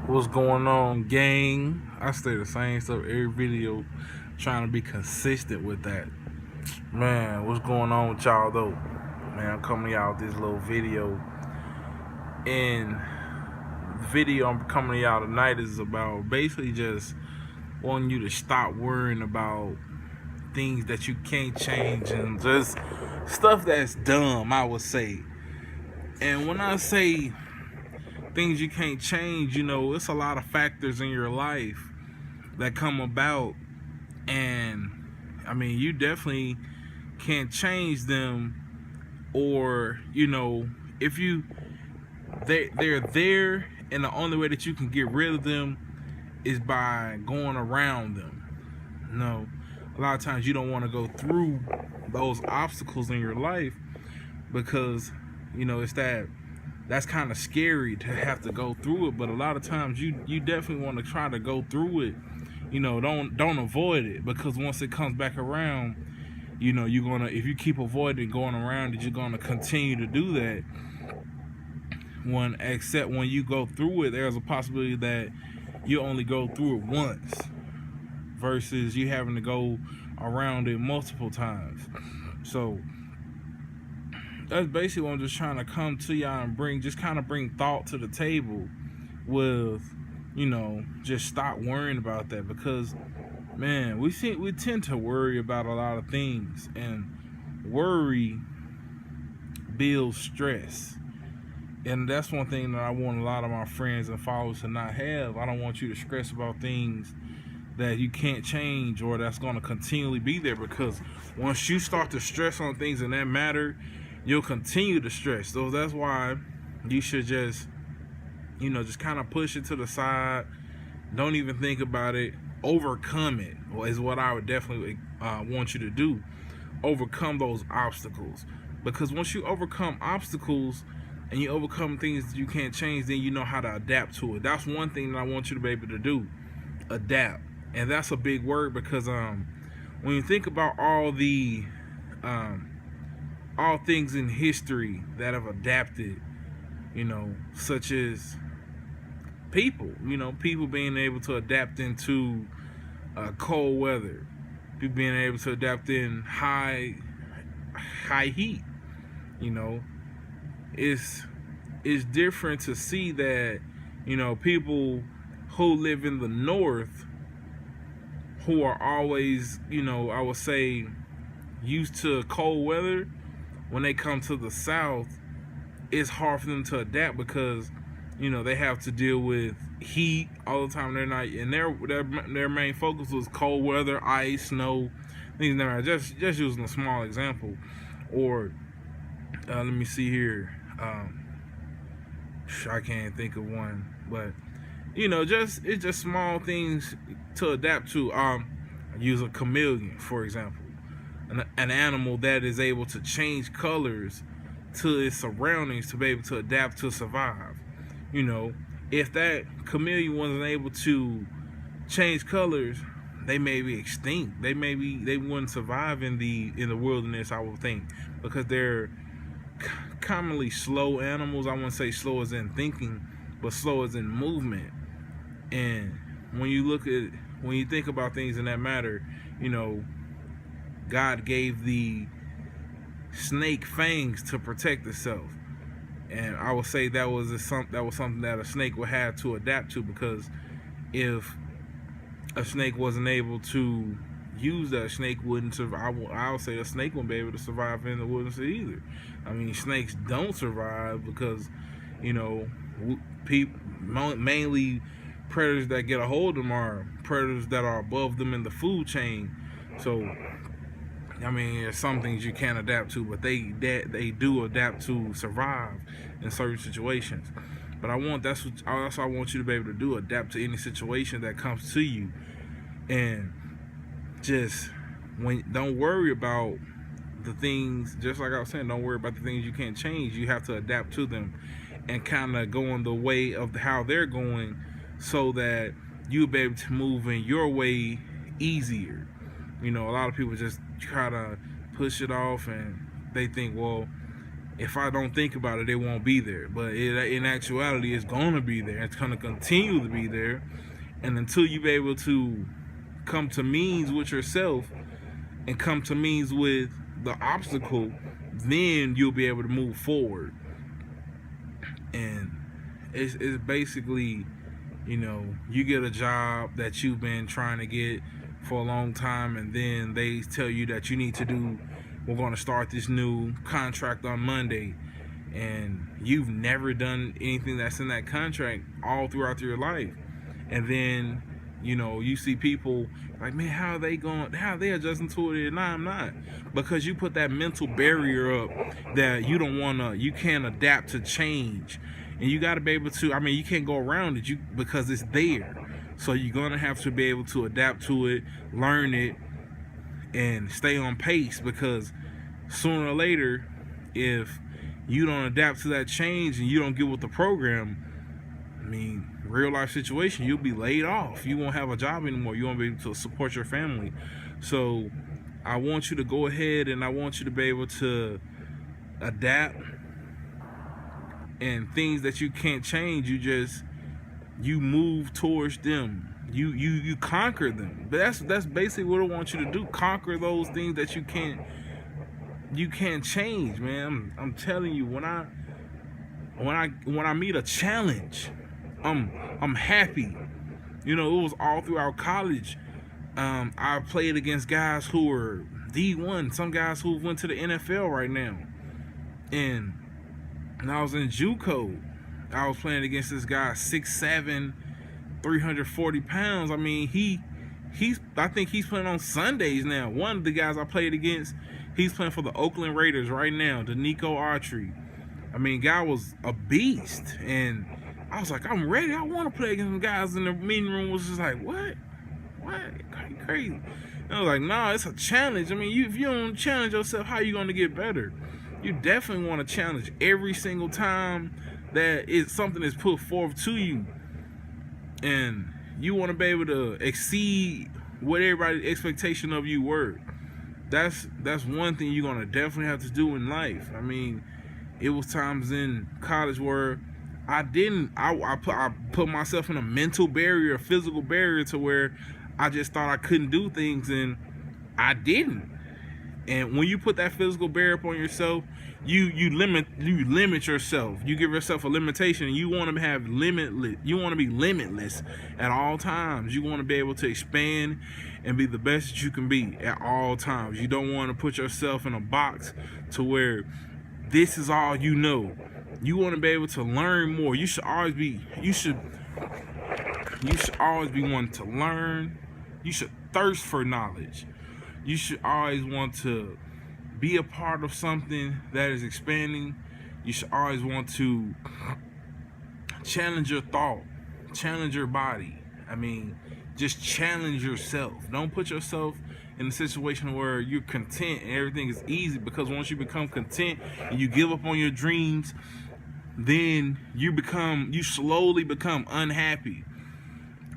What's going on, gang? I say the same stuff every video, trying to be consistent with that. Man, what's going on with y'all though? Man, I'm coming to y'all with this little video. And the video I'm coming to y'all tonight is about basically just wanting you to stop worrying about things that you can't change and just stuff that's dumb, I would say. And when I say things you can't change, it's a lot of factors in your life that come about, and you definitely can't change them. Or if you they're there, and the only way that you can get rid of them is by going around them. A lot of times you don't want to go through those obstacles in your life because it's that's kind of scary to have to go through it. But a lot of times you definitely want to try to go through it. Don't avoid it, because once it comes back around, you're gonna, if you keep avoiding going around it, you're gonna continue to do that. Except when you go through it, there's a possibility that you only go through it once versus you having to go around it multiple times. So that's basically what I'm just trying to come to y'all and bring thought to the table with, just stop worrying about that. Because, man, we tend to worry about a lot of things, and worry builds stress. And that's one thing that I want a lot of my friends and followers to not have. I don't want you to stress about things that you can't change or that's going to continually be there, because once you start to stress on things in that matter, you'll continue to stress. So that's why you should just kind of push it to the side. Don't even think about it. Overcome it is what I would definitely want you to do. Overcome those obstacles, because once you overcome obstacles and you overcome things that you can't change, then you know how to adapt to it. That's one thing that I want you to be able to do. Adapt. And that's a big word, because when you think about all things in history that have adapted, such as people being able to adapt into cold weather, people being able to adapt in high heat. It's different to see that people who live in the north, who are always I would say used to cold weather, when they come to the south, it's hard for them to adapt, because they have to deal with heat all the time. They're not, and their main focus was cold weather, ice, snow, things like that. Just using a small example. Or let me see here. I can't think of one, but it's just small things to adapt to. Use a chameleon, for example, an animal that is able to change colors to its surroundings to be able to adapt to survive. If that chameleon wasn't able to change colors, they may be extinct. They wouldn't survive in the wilderness, I would think, because they're commonly slow animals. I wouldn't say slow as in thinking, but slow as in movement. And when you think about things in that matter, God gave the snake fangs to protect itself. And I would say that was something that a snake would have to adapt to, because if a snake wasn't able to use that, snake wouldn't survive. I would say a snake wouldn't be able to survive in the wilderness either. Snakes don't survive because mainly predators that get a hold of them are predators that are above them in the food chain. So there's some things you can't adapt to, but they do adapt to survive in certain situations. But that's what I want you to be able to do: adapt to any situation that comes to you, and just don't worry about the things. Just like I was saying, don't worry about the things you can't change. You have to adapt to them and kind of go in the way of how they're going, so that you'll be able to move in your way easier. A lot of people just try to push it off, and they think, well, if I don't think about it, it won't be there. But in actuality, it's going to be there. It's going to continue to be there. And until you be able to come to means with yourself and come to means with the obstacle, then you'll be able to move forward. And it's basically, you get a job that you've been trying to get for a long time, and then they tell you that you need to do, we're going to start this new contract on Monday, and you've never done anything that's in that contract all throughout your life. And then, you see people like, man, how are they adjusting to it? And I'm not. Because you put that mental barrier up that you can't adapt to change. And you got to be able to, you can't go around it because it's there. So you're going to have to be able to adapt to it, learn it, and stay on pace, because sooner or later, if you don't adapt to that change and you don't get with the program, real life situation, you'll be laid off. You won't have a job anymore. You won't be able to support your family. So I want you to go ahead, and I want you to be able to adapt, and things that you can't change, you move towards them. You conquer them. But that's basically what I want you to do. Conquer those things that you can't change, man. I'm telling you, when I meet a challenge, I'm happy. It was all throughout college. I played against guys who were D1, some guys who went to the NFL right now. And I was in JUCO. I was playing against this guy, 6'7", 340 pounds. I think he's playing on Sundays now. One of the guys I played against, he's playing for the Oakland Raiders right now, Danico Autry. Guy was a beast. And I was like, I'm ready. I want to play against some guys. In the meeting room was just like, what? Crazy. And I was like, nah, it's a challenge. If you don't challenge yourself, how you going to get better? You definitely want to challenge every single time that something is put forth to you. And you want to be able to exceed what everybody's expectation of you were. That's one thing you're going to definitely have to do in life. It was times in college where I put myself in a mental barrier, a physical barrier, to where I just thought I couldn't do things, and I didn't. And when you put that physical barrier up on yourself, you limit yourself. You give yourself a limitation. You want to have limitless. You want to be limitless at all times. You want to be able to expand and be the best that you can be at all times. You don't want to put yourself in a box to where this is all you know. You want to be able to learn more. You should always be wanting to learn. You should thirst for knowledge. You should always want to be a part of something that is expanding. You should always want to challenge your thought, challenge your body. Just challenge yourself. Don't put yourself in a situation where you're content and everything is easy, because once you become content and you give up on your dreams, then you slowly become unhappy.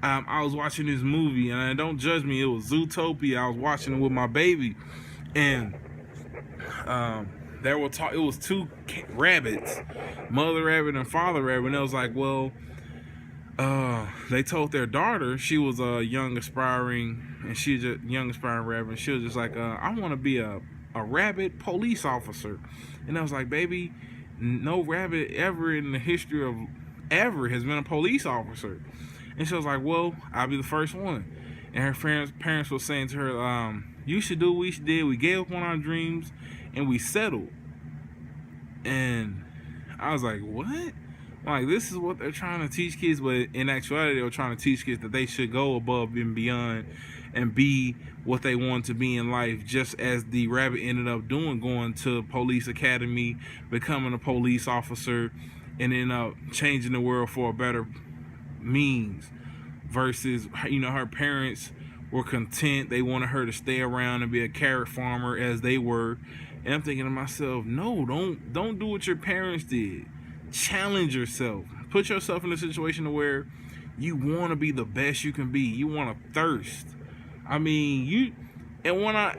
I was watching this movie, and don't judge me, it was Zootopia. I was watching it with my baby, and it was two rabbits, mother rabbit and father rabbit, and it was like, well, they told their daughter, she was a young aspiring rabbit, and she was just like, I want to be a rabbit police officer. And I was like, baby, no rabbit ever in the history of ever has been a police officer. And she was like, well, I'll be the first one. And her parents were saying to her, you should do what we did. We gave up on our dreams and we settled. And I was like, what? This is what they're trying to teach kids. But in actuality, they were trying to teach kids that they should go above and beyond and be what they want to be in life, just as the rabbit ended up doing, going to police academy, becoming a police officer, and ended up changing the world for a better means. Versus, her parents were content. They wanted her to stay around and be a carrot farmer as they were. And I'm thinking to myself, no, don't do what your parents did. Challenge yourself. Put yourself in a situation where you want to be the best you can be. You want to thirst. And when I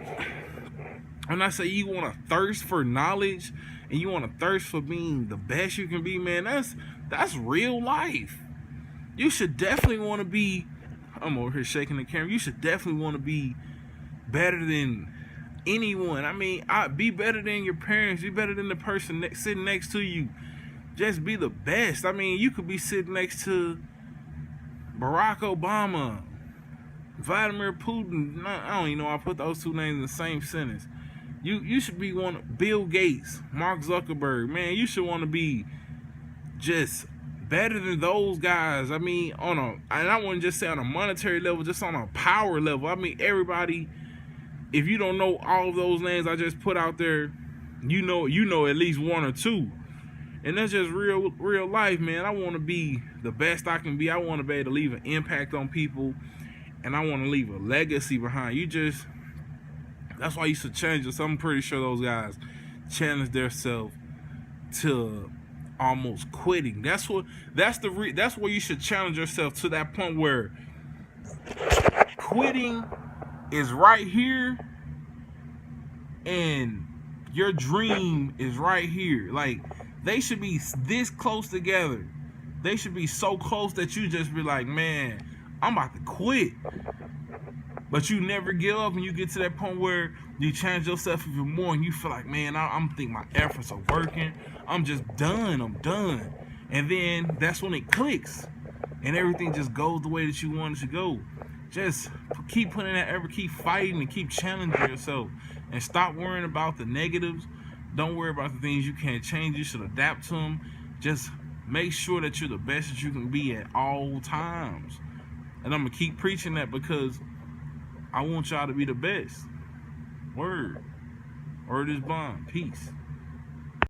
say you want to thirst for knowledge, and and you want to thirst for being the best you can be, man, that's real life. You should definitely want to be, I'm over here shaking the camera, you should definitely want to be better than anyone. I mean, be better than your parents, be better than the person sitting next to you. Just be the best. I mean, you could be sitting next to Barack Obama, Vladimir Putin. I don't even know I put those two names in the same sentence. You should be Bill Gates, Mark Zuckerberg. Man, you should want to be just better than those guys. I mean, and I wouldn't just say on a monetary level, just on a power level. I mean, everybody, if you don't know all of those names I just put out there, you know at least one or two. And that's just real life, man. I want to be the best I can be. I want to be able to leave an impact on people, and I want to leave a legacy behind. That's why you should change it. So I'm pretty sure those guys challenge themselves to almost quitting. That's where you should challenge yourself, to that point where quitting is right here and your dream is right here. Like, they should be this close together. They should be so close that you just be like, man, I'm about to quit. But you never give up, and you get to that point where you change yourself even more, and you feel like, man, I'm thinking my efforts are working. I'm just done. I'm done. And then that's when it clicks, and everything just goes the way that you want it to go. Just keep putting that effort, keep fighting, and keep challenging yourself, and stop worrying about the negatives. Don't worry about the things you can't change. You should adapt to them. Just make sure that you're the best that you can be at all times. And I'm going to keep preaching that because I want y'all to be the best. Word. Word is bond. Peace.